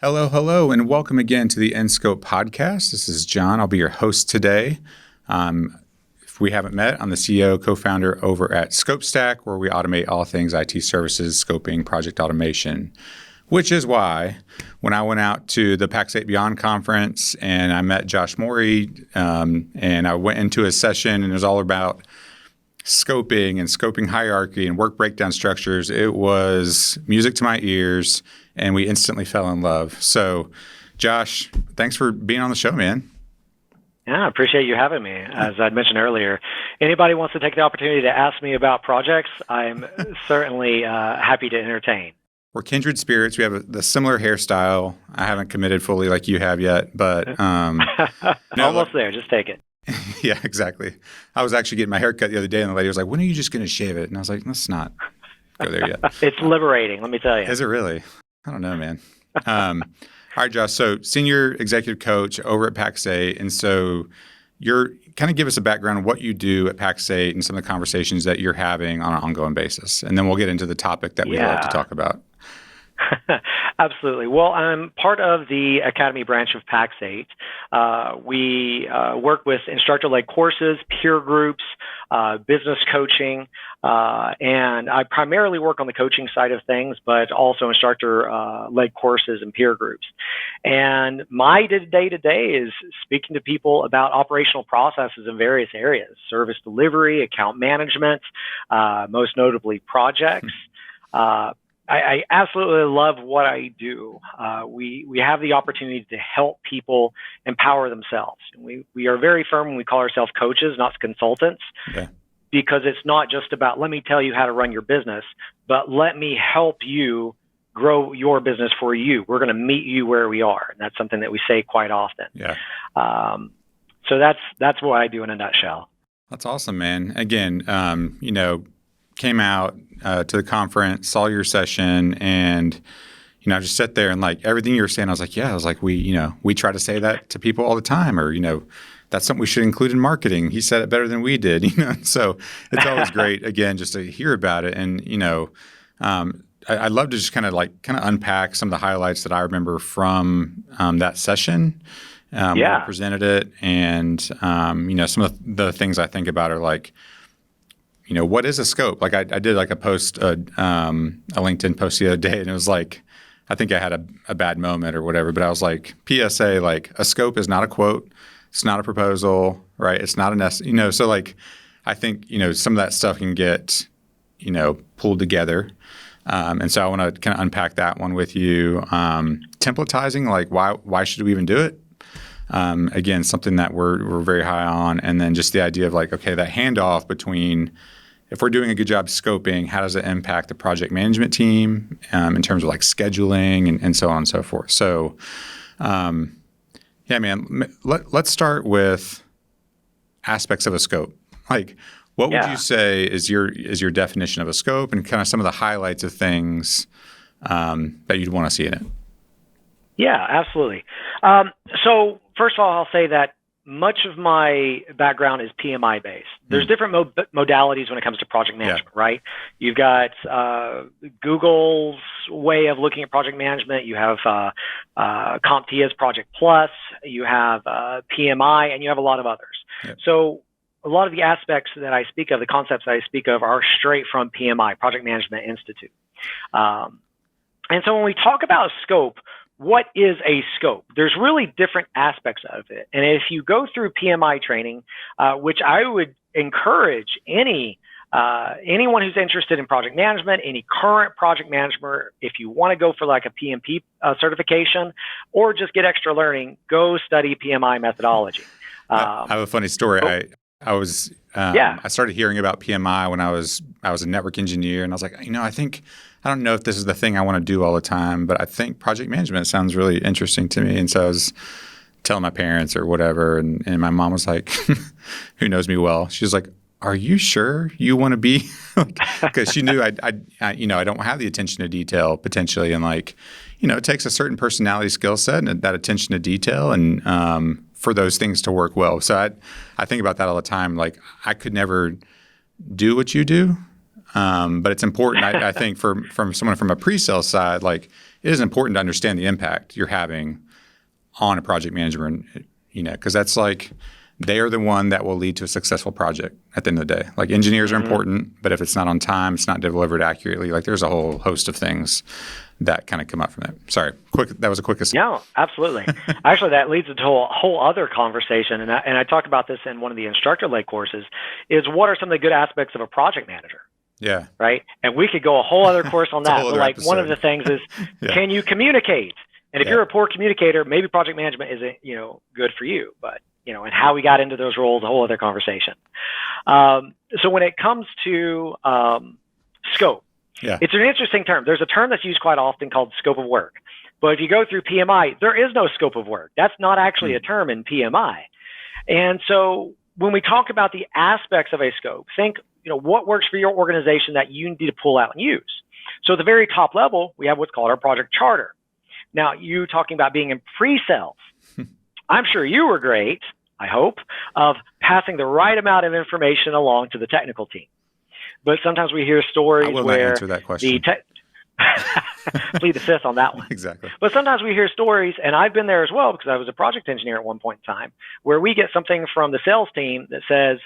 Hello, hello, and welcome again to the Scope podcast. This is Jon. I'll be your host today. If we haven't met, I'm the CEO, co-founder over at ScopeStack, where we automate all things IT services, scoping, project automation, which is why when I went out to the Pax8 Beyond conference and I met Josh Moree, and I went into a session and it was all about scoping and scoping hierarchy and work breakdown structures, it was music to my ears, and we instantly fell in love. So, Josh, thanks for being on the show, man. Yeah, I appreciate you having me. As I'd mentioned earlier, anybody wants to take the opportunity to ask me about projects, I'm certainly happy to entertain. We're kindred spirits. We have the similar hairstyle. I haven't committed fully like you have yet, but almost there. Just take it. Yeah, exactly. I was actually getting my hair cut the other day, and the lady was like, "When are you just going to shave it?" And I was like, "Let's not go there yet." It's liberating, let me tell you. Is it really? I don't know, man. All right, Josh. So, senior executive coach over at Pax8, and so you're kind of give us a background of what you do at Pax8 and some of the conversations that you're having on an ongoing basis, and then we'll get into the topic that we love to talk about. Absolutely. Well, I'm part of the Academy branch of Pax8. We work with instructor-led courses, peer groups, business coaching, and I primarily work on the coaching side of things, but also instructor-led courses and peer groups. And my day-to-day is speaking to people about operational processes in various areas: service delivery, account management, most notably projects. I absolutely love what I do. We have the opportunity to help people empower themselves. We are very firm when we call ourselves coaches, not consultants, because it's not just about, let me tell you how to run your business, but let me help you grow your business for you. We're going to meet you where we are. And that's something that we say quite often. Yeah. So that's what I do in a nutshell. That's awesome, man. Again, came out to the conference, saw your session, and I just sat there and like everything you were saying, I was like, we try to say that to people all the time, or that's something we should include in marketing. He said it better than we did, So it's always great, again, just to hear about it, and I'd love to just kind of unpack some of the highlights that I remember from that session. When I presented it, and some of the things I think about are like, what is a scope? Like I did like a post, a LinkedIn post the other day, and it was like, I think I had a bad moment or whatever, but I was like, PSA, like a scope is not a quote. It's not a proposal, right? It's not so like, I think, some of that stuff can get, pulled together. And so I want to kind of unpack that one with you. Templatizing, like why should we even do it? Again, something that we're very high on. And then just the idea of like, okay, that handoff between, if we're doing a good job scoping, how does it impact the project management team in terms of like scheduling and so on and so forth. So, man, let's start with aspects of a scope. Like, what would you say is your definition of a scope, and kind of some of the highlights of things that you'd want to see in it? Yeah, absolutely. So first of all, I'll say that much of my background is PMI based. There's different modalities when it comes to project management, right? You've got Google's way of looking at project management. You have CompTIA's Project Plus. You have PMI, and you have a lot of others. Yep. So a lot of the aspects that I speak of, the concepts that I speak of, are straight from PMI, Project Management Institute. And so when we talk about scope, what is a scope? There's really different aspects of it. And if you go through PMI training, which I would encourage anyone who's interested in project management, any current project manager, if you want to go for like a PMP certification or just get extra learning, go study PMI methodology. I have a funny story. I started hearing about PMI when I was a network engineer, and I was like, I don't know if this is the thing I want to do all the time, but I think project management sounds really interesting to me. And so I was telling my parents or whatever, and my mom was like, who knows me well, she was like, are you sure you want to be? Because she knew I don't have the attention to detail potentially, and it takes a certain personality skill set and that attention to detail, and for those things to work well. So I think about that all the time. Like, I could never do what you do. But it's important, I think, from someone from a pre-sale side, like it is important to understand the impact you're having on a project manager, because that's like they are the one that will lead to a successful project at the end of the day. Like engineers are important, but if it's not on time, it's not delivered accurately. Like there's a whole host of things that kind of come up from that. Sorry, that was a quick aside. No, absolutely. Actually, that leads into a whole other conversation, and I talked about this in one of the instructor-led courses, is what are some of the good aspects of a project manager? Yeah. Right? And we could go a whole other course on that. But like one of the things is, can you communicate? And if you're a poor communicator, maybe project management isn't, good for you. But, and how we got into those roles, a whole other conversation. So when it comes to scope, it's an interesting term. There's a term that's used quite often called scope of work. But if you go through PMI, there is no scope of work. That's not actually a term in PMI. And so when we talk about the aspects of a scope, think, what works for your organization that you need to pull out and use. So at the very top level, we have what's called our project charter. Now, you talking about being in pre-sales. I'm sure you were great, I hope, of passing the right amount of information along to the technical team. But sometimes we hear stories where I will not answer that question. Plead the fifth on that one. Exactly. But sometimes we hear stories, and I've been there as well because I was a project engineer at one point in time, where we get something from the sales team that says,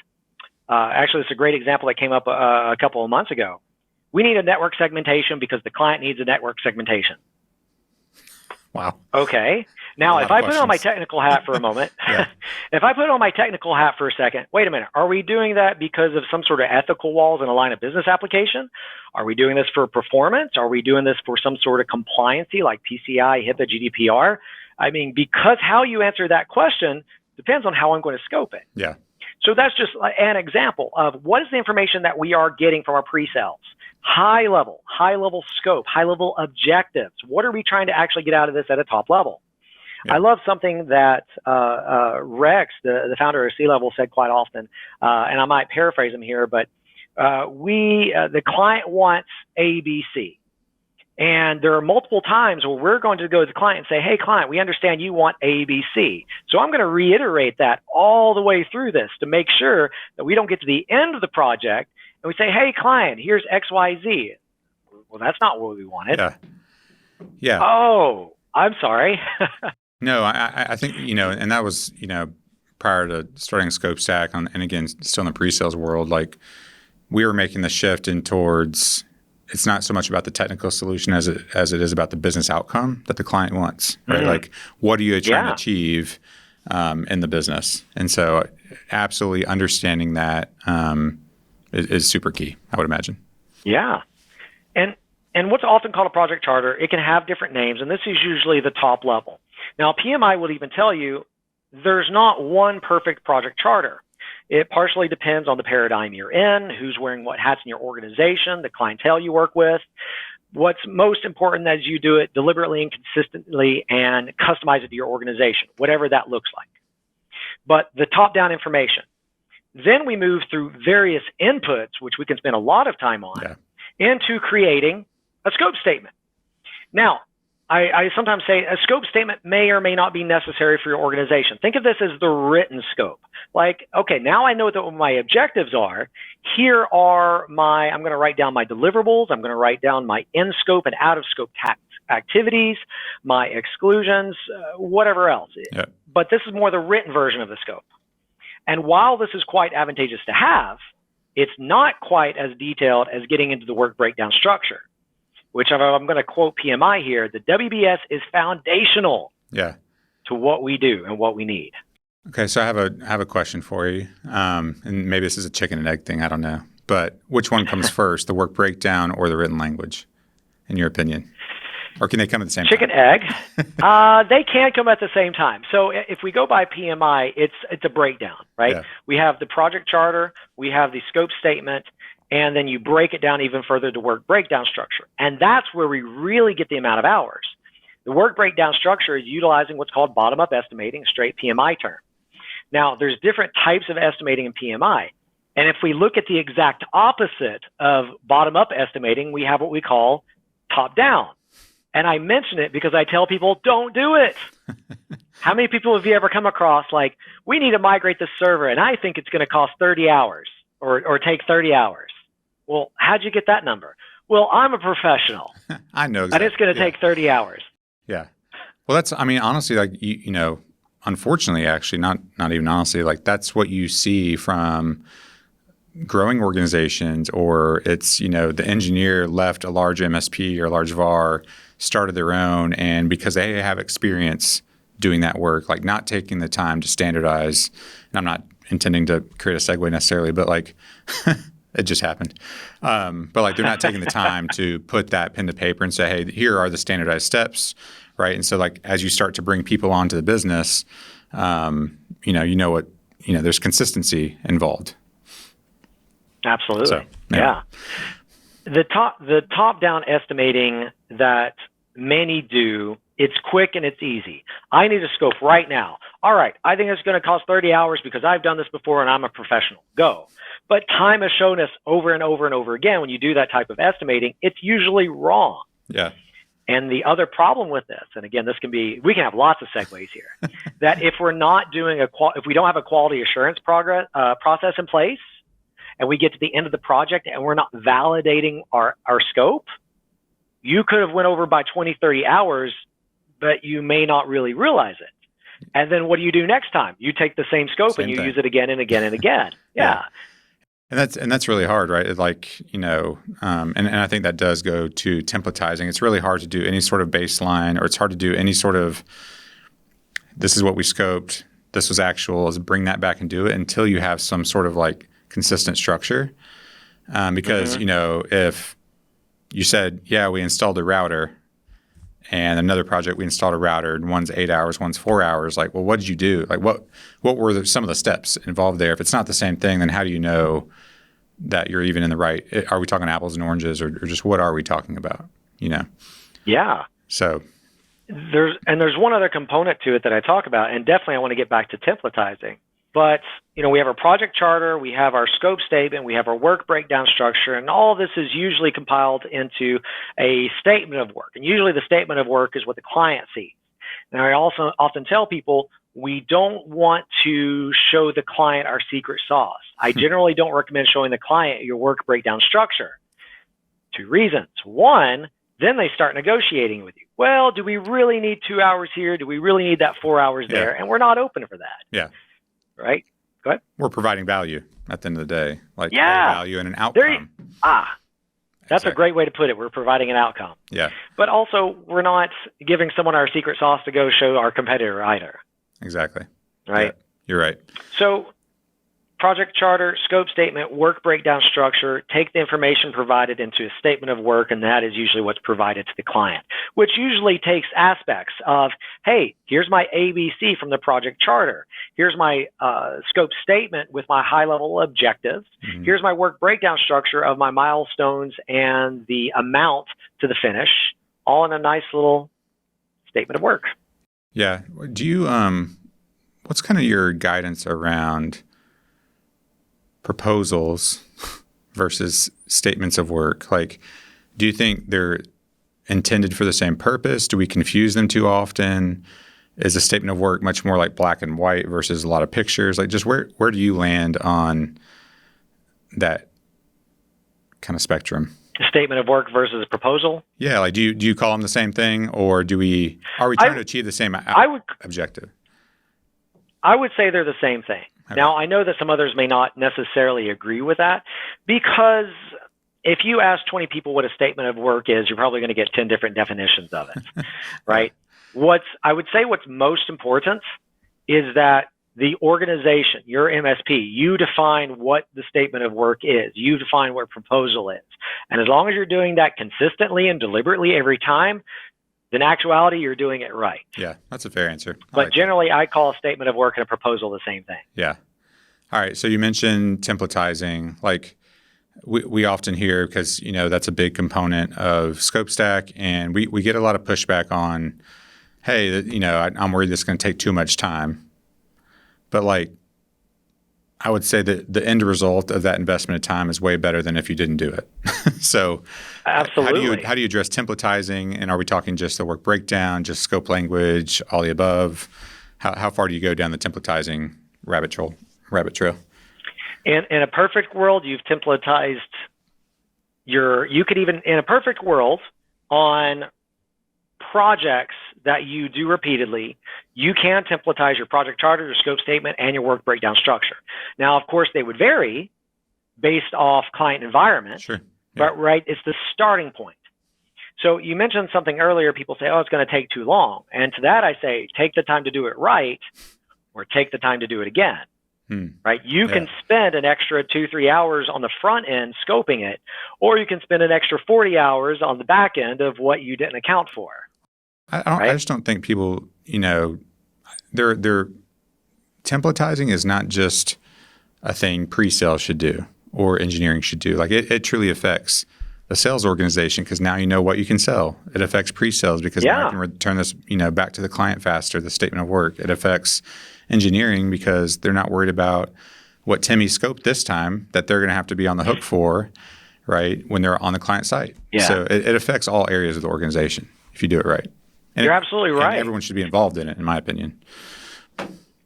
actually, it's a great example that came up a couple of months ago. We need a network segmentation because the client needs a network segmentation. Wow. Okay. Now, if I put on my technical hat for a moment, if I put on my technical hat for a second, wait a minute. Are we doing that because of some sort of ethical walls in a line of business application? Are we doing this for performance? Are we doing this for some sort of compliancy like PCI, HIPAA, GDPR? I mean, because how you answer that question depends on how I'm going to scope it. Yeah. So that's just an example of what is the information that we are getting from our pre-sales. High level scope, high level objectives. What are we trying to actually get out of this at a top level? Yeah. I love something that Rex, the founder of C-Level, said quite often, and I might paraphrase him here, but the client wants ABC. And there are multiple times where we're going to go to the client and say, hey, client, we understand you want ABC. So I'm going to reiterate that all the way through this to make sure that we don't get to the end of the project and we say, hey, client, here's XYZ. Well, that's not what we wanted. Yeah. Oh, I'm sorry. No, I think, and that was, prior to starting ScopeStack and again, still in the pre-sales world, like we were making the shift in towards it's not so much about the technical solution as it is about the business outcome that the client wants, right? Like, what are you trying to achieve in the business? And so absolutely understanding that is super key, I would imagine. Yeah. And what's often called a project charter, it can have different names, and this is usually the top level. Now, PMI will even tell you there's not one perfect project charter. It partially depends on the paradigm you're in, who's wearing what hats in your organization, the clientele you work with. What's most important is you do it deliberately and consistently and customize it to your organization, whatever that looks like. But the top-down information. Then we move through various inputs, which we can spend a lot of time on, into creating a scope statement. Now, I sometimes say a scope statement may or may not be necessary for your organization. Think of this as the written scope. Like, okay, now I know what my objectives are. Here are I'm going to write down my deliverables. I'm going to write down my in-scope and out-of-scope activities, my exclusions, whatever else. Yeah. But this is more the written version of the scope. And while this is quite advantageous to have, it's not quite as detailed as getting into the work breakdown structure, which I'm going to quote PMI here, the WBS is foundational to what we do and what we need. Okay, so I have a question for you, and maybe this is a chicken and egg thing, I don't know. But which one comes first, the work breakdown or the written language, in your opinion? Or can they come at the same time? Chicken, egg. They can come at the same time. So if we go by PMI, it's a breakdown, right? Yeah. We have the project charter, we have the scope statement, and then you break it down even further to work breakdown structure. And that's where we really get the amount of hours. The work breakdown structure is utilizing what's called bottom-up estimating, a straight PMI term. Now, there's different types of estimating in PMI. And if we look at the exact opposite of bottom-up estimating, we have what we call top-down. And I mention it because I tell people, don't do it. How many people have you ever come across like, we need to migrate this server, and I think it's going to cost 30 hours or take 30 hours. Well, how'd you get that number? Well, I'm a professional. I know exactly. And it's going to take 30 hours. Yeah. Well, that's, I mean, honestly, like, you know, unfortunately, actually, not even honestly, like that's what you see from growing organizations, or it's, you know, the engineer left a large MSP or a large VAR, started their own, and because they have experience doing that work, like not taking the time to standardize, and I'm not intending to create a segue necessarily, but like it just happened. But like they're not taking the time to put that pen to paper and say, hey, here are the standardized steps, right? And so like as you start to bring people onto the business, you know what, you know, there's consistency involved. Absolutely. So, yeah. The top-down estimating that many do, it's quick and it's easy. I need a scope right now. All right, I think it's going to cost 30 hours because I've done this before and I'm a professional. Go. But time has shown us over and over and over again, when you do that type of estimating, it's usually wrong. Yeah. And the other problem with this, and again, we can have lots of segues here, that if we're not doing if we don't have a quality assurance process in place, and we get to the end of the project and we're not validating our scope, you could have went over by 20, 30 hours, but you may not really realize it. And then what do you do next time? You take the same scope and you use it again and again and again. Yeah. And that's really hard, right? Like, you know, and I think that does go to templatizing. It's really hard to do any sort of baseline, or it's hard to do any sort of, this is what we scoped, this was actual, is bring that back and do it until you have some sort of like consistent structure. Because, you know, if you said, yeah, we installed a router, and another project we installed a router, and one's 8 hours, one's 4 hours, like, well, what did you do? Like, what were some of the steps involved there? If it's not the same thing, then how do you know that you're even in the right? Are we talking apples and oranges, or just what are we talking about? You know? Yeah. So there's one other component to it that I talk about, and definitely I want to get back to templatizing. But, you know, we have our project charter, we have our scope statement, we have our work breakdown structure, and all of this is usually compiled into a statement of work. And usually the statement of work is what the client sees. And I also often tell people, we don't want to show the client our secret sauce. I generally don't recommend showing the client your work breakdown structure. 2 reasons. One, then they start negotiating with you. Well, do we really need 2 hours here? Do we really need that 4 hours there? And we're not open for that. Yeah. Right? Go ahead. We're providing value at the end of the day, like value and an outcome. That's a great way to put it. We're providing an outcome. Yeah. But also, we're not giving someone our secret sauce to go show our competitor either. Exactly. Right? Yeah, you're right. So, project charter, scope statement, work breakdown structure, take the information provided into a statement of work, and that is usually what's provided to the client, which usually takes aspects of, hey, here's my ABC from the project charter. Here's my scope statement with my high-level objectives. Mm-hmm. Here's my work breakdown structure of my milestones and the amount to the finish, all in a nice little statement of work. Yeah. Do you, what's kind of your guidance around proposals versus statements of work? Like, do you think they're intended for the same purpose? Do we confuse them too often? Is a statement of work much more like black and white versus a lot of pictures? Like, just where do you land on that kind of spectrum? A statement of work versus a proposal? Yeah. Like, do you call them the same thing, or are we trying to achieve the same objective? I would say they're the same thing. Okay. Now, I know that some others may not necessarily agree with that, because if you ask 20 people what a statement of work is, you're probably going to get 10 different definitions of it, right? I would say what's most important is that the organization, your MSP, you define what the statement of work is. You define what proposal is. And as long as you're doing that consistently and deliberately every time, in actuality, you're doing it right. Yeah, that's a fair answer. But generally, I call a statement of work and a proposal the same thing. Yeah. All right. So you mentioned templatizing. Like, we often hear, because, you know, that's a big component of ScopeStack, and we get a lot of pushback on, hey, you know, I'm worried this is going to take too much time. But like, I would say that the end result of that investment of time is way better than if you didn't do it. So absolutely. How do you address templatizing? And are we talking just the work breakdown, just scope language, all the above? How far do you go down the templatizing rabbit trail? In a perfect world, you've templatized You could even, in a perfect world, on projects that you do repeatedly, you can templatize your project charter, your scope statement, and your work breakdown structure. Now, of course, they would vary based off client environment, Sure. Yeah. but right, it's the starting point. So you mentioned something earlier. People say, oh, it's going to take too long. And to that, I say, take the time to do it right, or take the time to do it again. Right? You can spend an extra 2-3 hours on the front end scoping it, or you can spend an extra 40 hours on the back end of what you didn't account for. I just don't think people, they're templatizing is not just a thing pre-sales should do or engineering should do. Like it truly affects the sales organization, because now you know what you can sell. It affects pre-sales because now I can return this, back to the client faster, the statement of work. It affects engineering because they're not worried about what Timmy scoped this time that they're going to have to be on the hook for, right, when they're on the client site. Yeah. So it affects all areas of the organization if you do it right. And You're absolutely right. And everyone should be involved in it, in my opinion.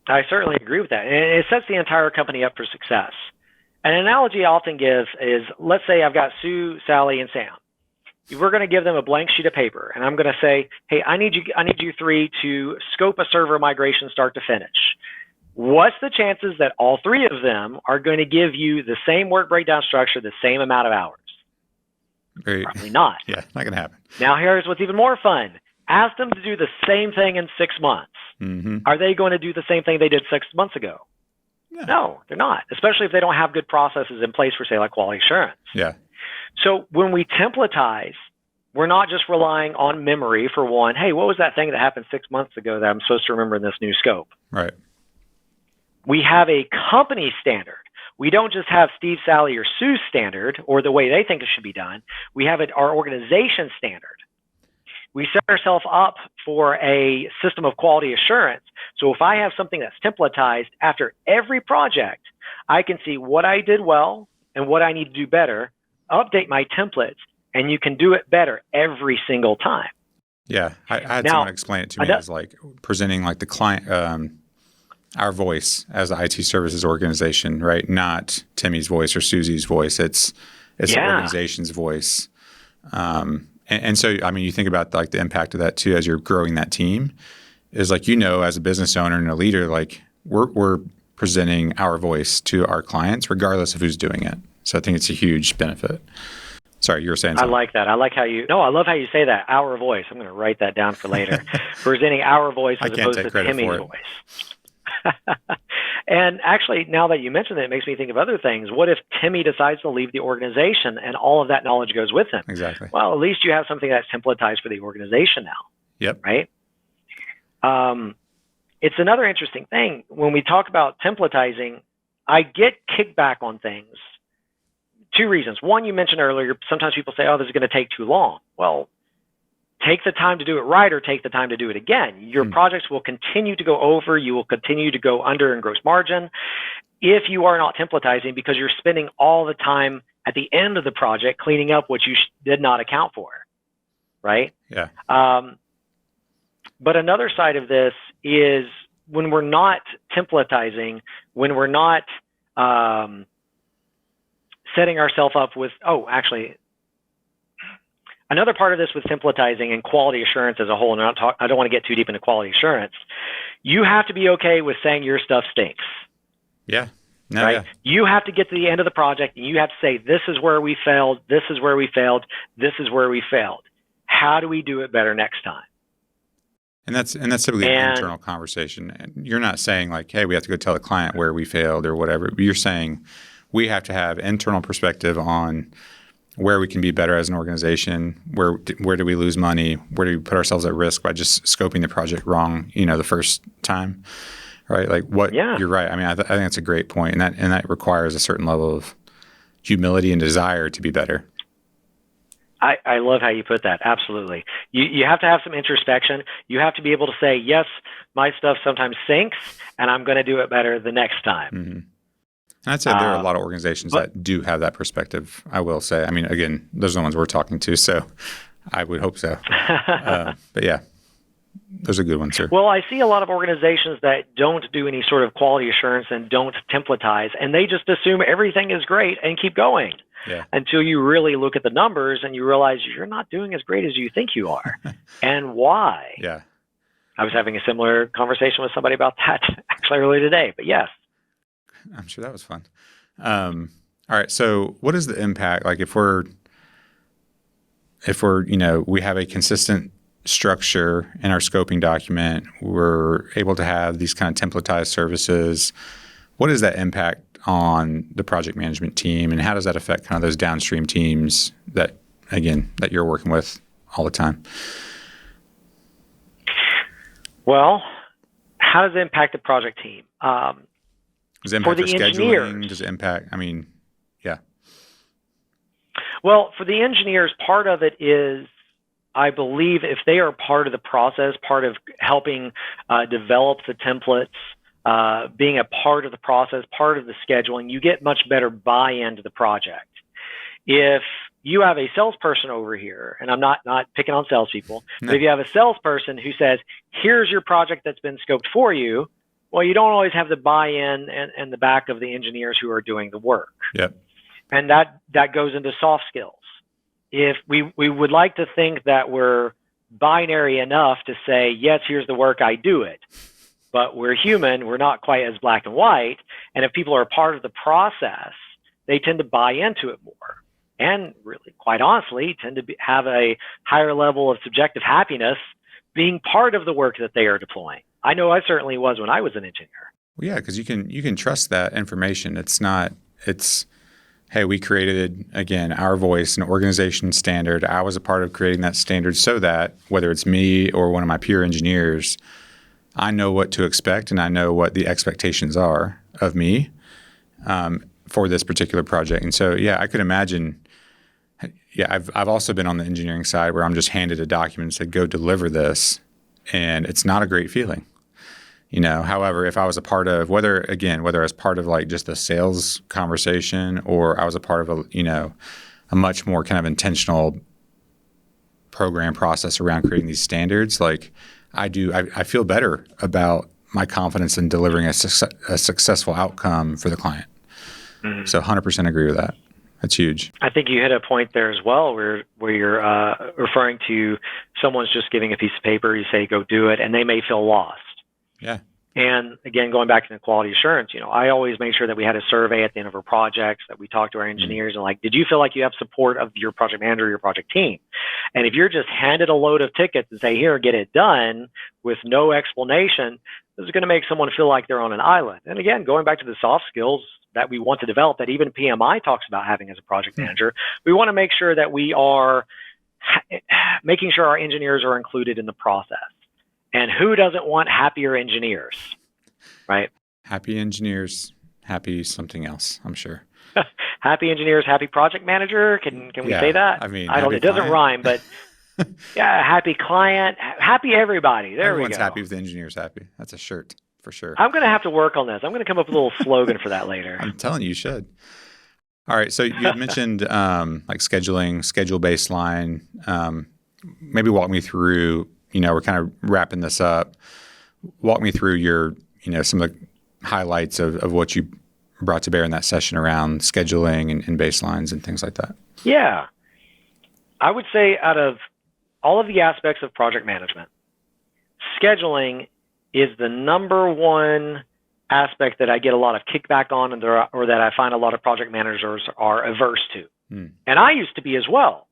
I certainly agree with that. And it sets the entire company up for success. An analogy I often give is, let's say I've got Sue, Sally, and Sam. We're going to give them a blank sheet of paper, and I'm going to say, hey, I need you three to scope a server migration start to finish. What's the chances that all three of them are going to give you the same work breakdown structure, the same amount of hours? Probably not. Yeah, not going to happen. Now here's what's even more fun. Ask them to do the same thing in 6 months. Mm-hmm. Are they going to do the same thing they did 6 months ago? Yeah. No, they're not, especially if they don't have good processes in place for, say, like quality assurance. Yeah. So when we templatize, we're not just relying on memory for one. Hey, what was that thing that happened 6 months ago that I'm supposed to remember in this new scope? Right. We have a company standard. We don't just have Steve, Sally, or Sue's standard or the way they think it should be done. We have our organization standard. We set ourselves up for a system of quality assurance. So if I have something that's templatized after every project, I can see what I did well and what I need to do better, update my templates, and you can do it better every single time. Yeah. I had someone explain it to me as like presenting like the client, our voice as an IT services organization, right? Not Timmy's voice or Susie's voice. It's the organization's voice. And so, I mean, you think about like the impact of that too, as you're growing that team, is like, as a business owner and a leader, like we're presenting our voice to our clients regardless of who's doing it. So I think it's a huge benefit. Sorry, you were saying something. I like that. I love how you say that, our voice. I'm going to write that down for later. Presenting our voice as opposed to Timmy's voice. And actually, now that you mentioned it, it makes me think of other things. What if Timmy decides to leave the organization and all of that knowledge goes with him? Exactly. Well, at least you have something that's templatized for the organization now. Yep. Right? It's another interesting thing. When we talk about templatizing, I get kickback on things. 2 reasons. One, you mentioned earlier, sometimes people say, oh, this is going to take too long. Well, take the time to do it right or take the time to do it again. Your projects will continue to go over. You will continue to go under in gross margin if you are not templatizing, because you're spending all the time at the end of the project cleaning up what you did not account for, right? Yeah. But another side of this is when we're not templatizing, when we're not setting ourselves up with, another part of this with templatizing and quality assurance as a whole, and I don't want to get too deep into quality assurance, you have to be okay with saying your stuff stinks. Yeah. No, right? Yeah. You have to get to the end of the project and you have to say, this is where we failed, this is where we failed, this is where we failed. How do we do it better next time? And that's typically an internal conversation. And you're not saying like, hey, we have to go tell the client where we failed or whatever. But you're saying we have to have internal perspective on where we can be better as an organization, where do we lose money, where do we put ourselves at risk by just scoping the project wrong, the first time, right? Like you're right. I mean, I think that's a great point, and that requires a certain level of humility and desire to be better. I love how you put that. Absolutely. You have to have some introspection. You have to be able to say, yes, my stuff sometimes sinks, and I'm going to do it better the next time. Mm-hmm. I'd say there are a lot of organizations that do have that perspective, I will say. I mean, again, those are the ones we're talking to, so I would hope so. But yeah. Those are good ones, sir. Well, I see a lot of organizations that don't do any sort of quality assurance and don't templatize, and they just assume everything is great and keep going until you really look at the numbers and you realize you're not doing as great as you think you are. And why? Yeah. I was having a similar conversation with somebody about that actually earlier today, but yes. I'm sure that was fun. All right. So what is the impact? Like if we're, we have a consistent structure in our scoping document, we're able to have these kind of templatized services. What is that impact on the project management team, and how does that affect kind of those downstream teams that you're working with all the time? Well, how does it impact the project team? Does it impact for the scheduling? engineers, Does it impact, yeah. Well, for the engineers, part of it is, I believe if they are part of the process, part of helping develop the templates, being a part of the process, part of the scheduling, you get much better buy-in to the project. If you have a salesperson over here, and I'm not picking on salespeople, but if you have a salesperson who says, here's your project that's been scoped for you, well, you don't always have the buy-in and the back of the engineers who are doing the work. Yep. And that goes into soft skills. If we would like to think that we're binary enough to say, yes, here's the work, I do it. But we're human, we're not quite as black and white. And if people are a part of the process, they tend to buy into it more. And really, quite honestly, tend to have a higher level of subjective happiness being part of the work that they are deploying. I know I certainly was when I was an engineer. Well, yeah, because you can trust that information. Hey, we created, again, our voice, an organization standard. I was a part of creating that standard so that whether it's me or one of my peer engineers, I know what to expect and I know what the expectations are of me for this particular project. And so, yeah, I could imagine. Yeah, I've also been on the engineering side where I'm just handed a document and said, go deliver this. And it's not a great feeling. However, if I was a part of whether I was part of like just the sales conversation or I was a part of a much more kind of intentional program process around creating these standards, like I feel better about my confidence in delivering a successful outcome for the client. Mm-hmm. So 100% agree with that. That's huge. I think you hit a point there as well where you're referring to someone's just giving a piece of paper, you say, go do it, and they may feel lost. Yeah. And again, going back to the quality assurance, I always make sure that we had a survey at the end of our projects, that we talk to our engineers and did you feel like you have support of your project manager or your project team? And if you're just handed a load of tickets and say, here, get it done with no explanation, this is going to make someone feel like they're on an island. And again, going back to the soft skills that we want to develop that even PMI talks about having as a project manager, we want to make sure that we are making sure our engineers are included in the process. And who doesn't want happier engineers, right? Happy engineers, happy something else, I'm sure. Happy engineers, happy project manager. Can we say that? It doesn't rhyme, but yeah, happy client, happy everybody. Everyone's happy if the engineer's happy. That's a shirt for sure. I'm going to have to work on this. I'm going to come up with a little slogan for that later. I'm telling you should. All right. So you had mentioned like scheduling, schedule baseline. Maybe walk me through, we're kind of wrapping this up. Walk me through your, some of the highlights of what you brought to bear in that session around scheduling and baselines and things like that. Yeah. I would say out of all of the aspects of project management, scheduling is the number one aspect that I get a lot of kickback on or that I find a lot of project managers are averse to. And I used to be as well.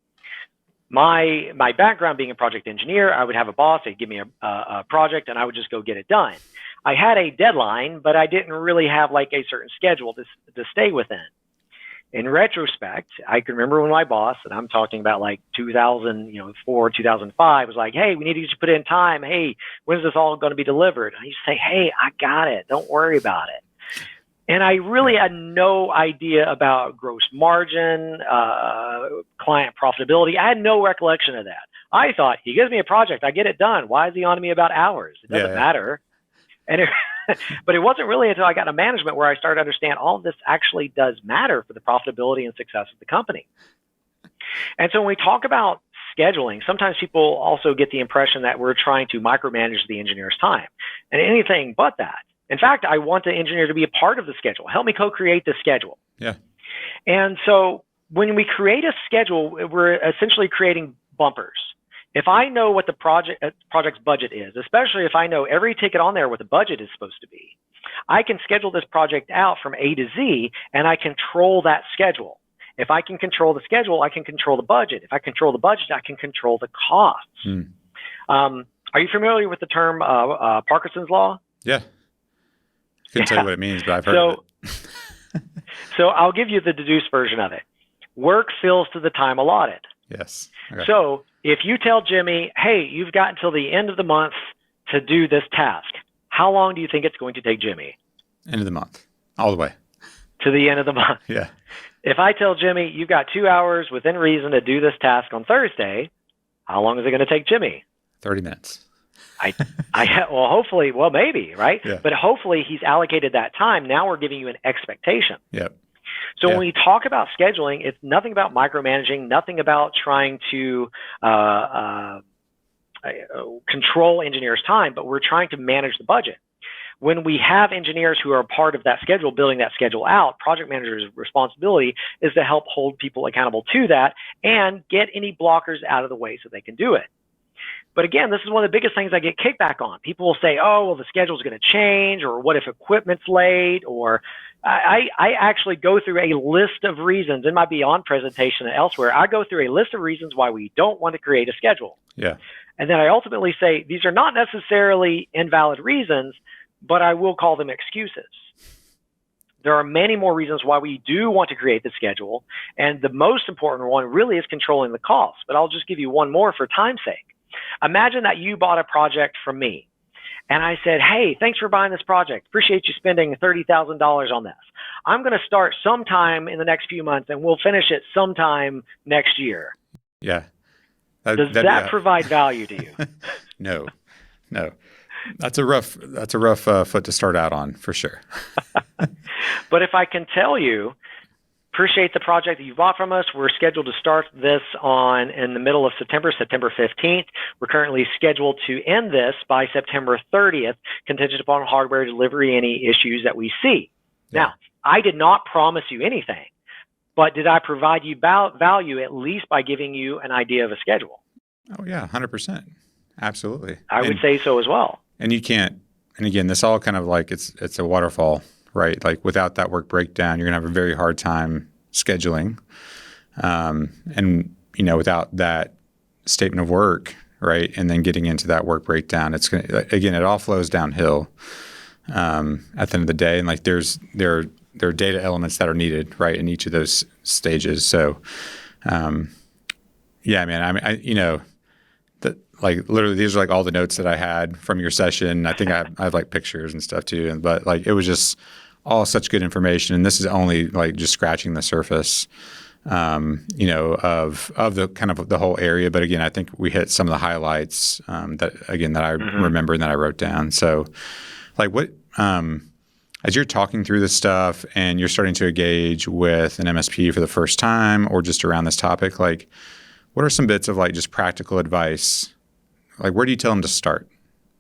My background being a project engineer, I would have a boss, they'd give me a project and I would just go get it done. I had a deadline, but I didn't really have like a certain schedule to stay within. In retrospect, I can remember when my boss, and I'm talking about like 2004, 2005, was like, hey, we need to put in time. Hey, when's this all going to be delivered? And I used to say, hey, I got it. Don't worry about it. And I really had no idea about gross margin, client profitability. I had no recollection of that. I thought, he gives me a project, I get it done. Why is he on to me about hours? It doesn't matter. And but it wasn't really until I got to management where I started to understand all of this actually does matter for the profitability and success of the company. And so when we talk about scheduling, sometimes people also get the impression that we're trying to micromanage the engineer's time, and anything but that. In fact, I want the engineer to be a part of the schedule. Help me co-create the schedule. Yeah. And so when we create a schedule, we're essentially creating bumpers. If I know what the project's budget is, especially if I know every ticket on there what the budget is supposed to be, I can schedule this project out from A to Z, and I control that schedule. If I can control the schedule, I can control the budget. If I control the budget, I can control the costs. Are you familiar with the term Parkinson's law? Yeah. Couldn't tell you what it means, but I've heard of it. So I'll give you the deduced version of it. Work fills to the time allotted. Yes. Okay. So if you tell Jimmy, hey, you've got until the end of the month to do this task, how long do you think it's going to take Jimmy? End of the month. All the way. To the end of the month. Yeah. If I tell Jimmy, you've got 2 hours within reason to do this task on Thursday, how long is it going to take Jimmy? 30 minutes. Well, hopefully, well, maybe, right? Yeah. But hopefully he's allocated that time. Now we're giving you an expectation. Yep. So when we talk about scheduling, it's nothing about micromanaging, nothing about trying to control engineers' time, but we're trying to manage the budget. When we have engineers who are part of that schedule, building that schedule out, project managers' responsibility is to help hold people accountable to that and get any blockers out of the way so they can do it. But again, this is one of the biggest things I get kickback on. People will say, oh, well, the schedule's going to change, or what if equipment's late, or I actually go through a list of reasons in my Beyond presentation and elsewhere. I go through a list of reasons why we don't want to create a schedule. Yeah. And then I ultimately say, these are not necessarily invalid reasons, but I will call them excuses. There are many more reasons why we do want to create the schedule. And the most important one really is controlling the cost. But I'll just give you one more for time's sake. Imagine that you bought a project from me and I said, hey, thanks for buying this project. Appreciate you spending $30,000 on this. I'm going to start sometime in the next few months and we'll finish it sometime next year. Yeah. Does that provide value to you? No. That's a rough foot to start out on for sure. But if I can tell you, appreciate the project that you bought from us. We're scheduled to start this in the middle of September 15th. We're currently scheduled to end this by September 30th, contingent upon hardware delivery, any issues that we see. Yeah. Now, I did not promise you anything, but did I provide you value at least by giving you an idea of a schedule? Oh, yeah, 100%. Absolutely. I would say so as well. And you can't, and again, this all kind of like it's a waterfall, right? Like without that work breakdown, you're going to have a very hard time scheduling. And, without that statement of work, right? And then getting into that work breakdown, it's going to, again, it all flows downhill at the end of the day. And like there are data elements that are needed, right, in each of those stages. So, yeah, man, like literally these are like all the notes that I had from your session. I think I have like pictures and stuff too. But like it was just all such good information. And this is only like just scratching the surface, of the kind of the whole area. But again, I think we hit some of the highlights that I remember and that I wrote down. So like what as you're talking through this stuff and you're starting to engage with an MSP for the first time or just around this topic, like what are some bits of like just practical advice? Like where do you tell them to start?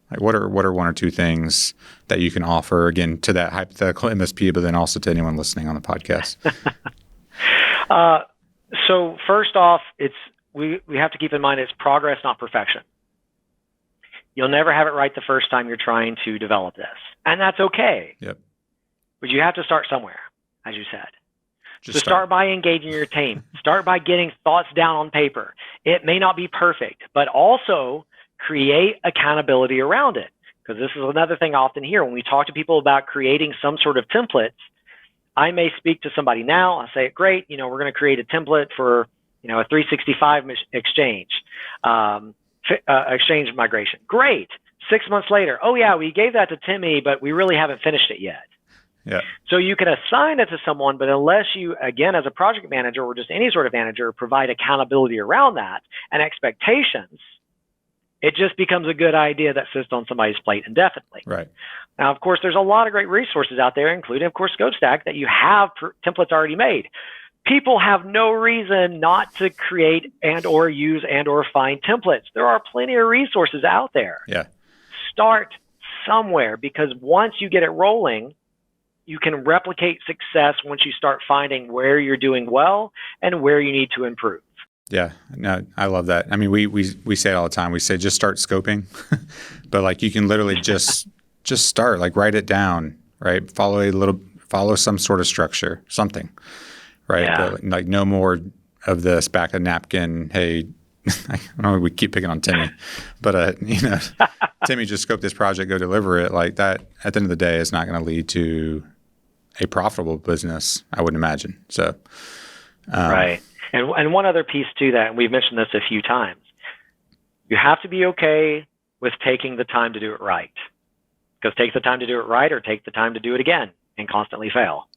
Like what are one or two things that you can offer again to that hypothetical MSP, but then also to anyone listening on the podcast? So first off, we have to keep in mind it's progress, not perfection. You'll never have it right the first time you're trying to develop this, and that's okay. Yep. But you have to start somewhere, as you said. So start by engaging your team. Start by getting thoughts down on paper. It may not be perfect, but also create accountability around it. Because this is another thing I often hear when we talk to people about creating some sort of templates. I may speak to somebody now. I say, great, we're going to create a template for, a 365 exchange, exchange migration. Great. 6 months later, oh yeah, we gave that to Timmy, but we really haven't finished it yet. Yeah. So you can assign it to someone, but unless you, again, as a project manager or just any sort of manager, provide accountability around that and expectations, it just becomes a good idea that sits on somebody's plate indefinitely. Right. Now, of course, there's a lot of great resources out there, including, of course, ScopeStack, that you have templates already made. people have no reason not to create and or use and or find templates. There are plenty of resources out there. Yeah. Start somewhere, because once you get it rolling, you can replicate success once you start finding where you're doing well and where you need to improve. Yeah, no, I love that. I mean, we say it all the time. We say just start scoping, but like you can literally just start, like write it down, right? Follow some sort of structure, something, right? Yeah. But like no more of this back of napkin. Hey, I know we keep picking on Timmy, but Timmy just scoped this project, go deliver it. Like that, at the end of the day, is not going to lead to a profitable business, I wouldn't imagine. So, right. And one other piece to that, and we've mentioned this a few times, you have to be okay with taking the time to do it right. Because take the time to do it right, or take the time to do it again and constantly fail.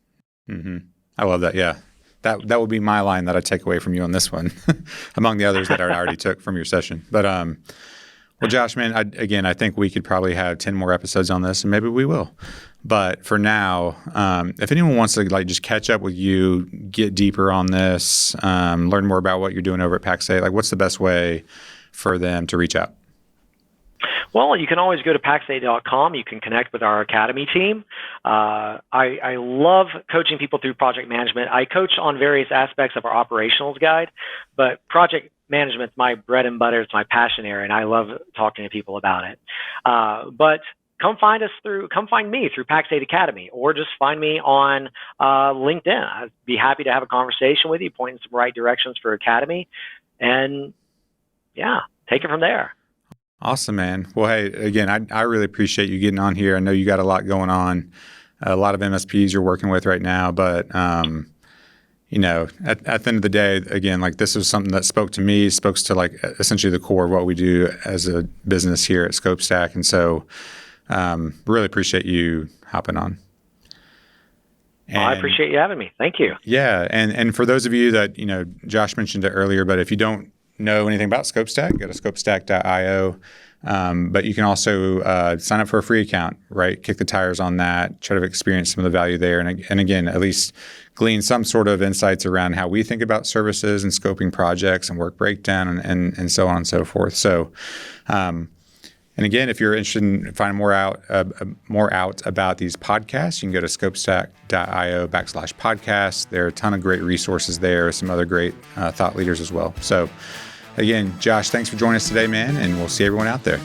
Mm-hmm. I love that. Yeah. That would be my line that I take away from you on this one, among the others that I already took from your session. But well, Josh, man, I think we could probably have 10 more episodes on this, and maybe we will. But for now, if anyone wants to like just catch up with you, get deeper on this, learn more about what you're doing over at Pax8, like what's the best way for them to reach out? Well, you can always go to pax8.com. You can connect with our academy team. I love coaching people through project management. I coach on various aspects of our operationals guide, but project management's my bread and butter. It's my passion area, and I love talking to people about it. But come find me through Pax8 Academy, or just find me on LinkedIn. I'd be happy to have a conversation with you, point in some right directions for Academy, and yeah, take it from there. Awesome, man. Well, hey, again, I really appreciate you getting on here. I know you got a lot going on, a lot of MSPs you're working with right now, but at the end of the day, again, like this is something that spoke to like essentially the core of what we do as a business here at ScopeStack. And so really appreciate you hopping on. Well, I appreciate you having me. Thank you. Yeah. And for those of you that, Josh mentioned it earlier, but if you don't know anything about ScopeStack, go to scopestack.io. But you can also sign up for a free account, right? Kick the tires on that, try to experience some of the value there. And again, at least glean some sort of insights around how we think about services and scoping projects and work breakdown and so on and so forth. So, and again, if you're interested in finding more out about these podcasts, you can go to scopestack.io/podcast. There are a ton of great resources there, some other great thought leaders as well. So again, Josh, thanks for joining us today, man, and we'll see everyone out there.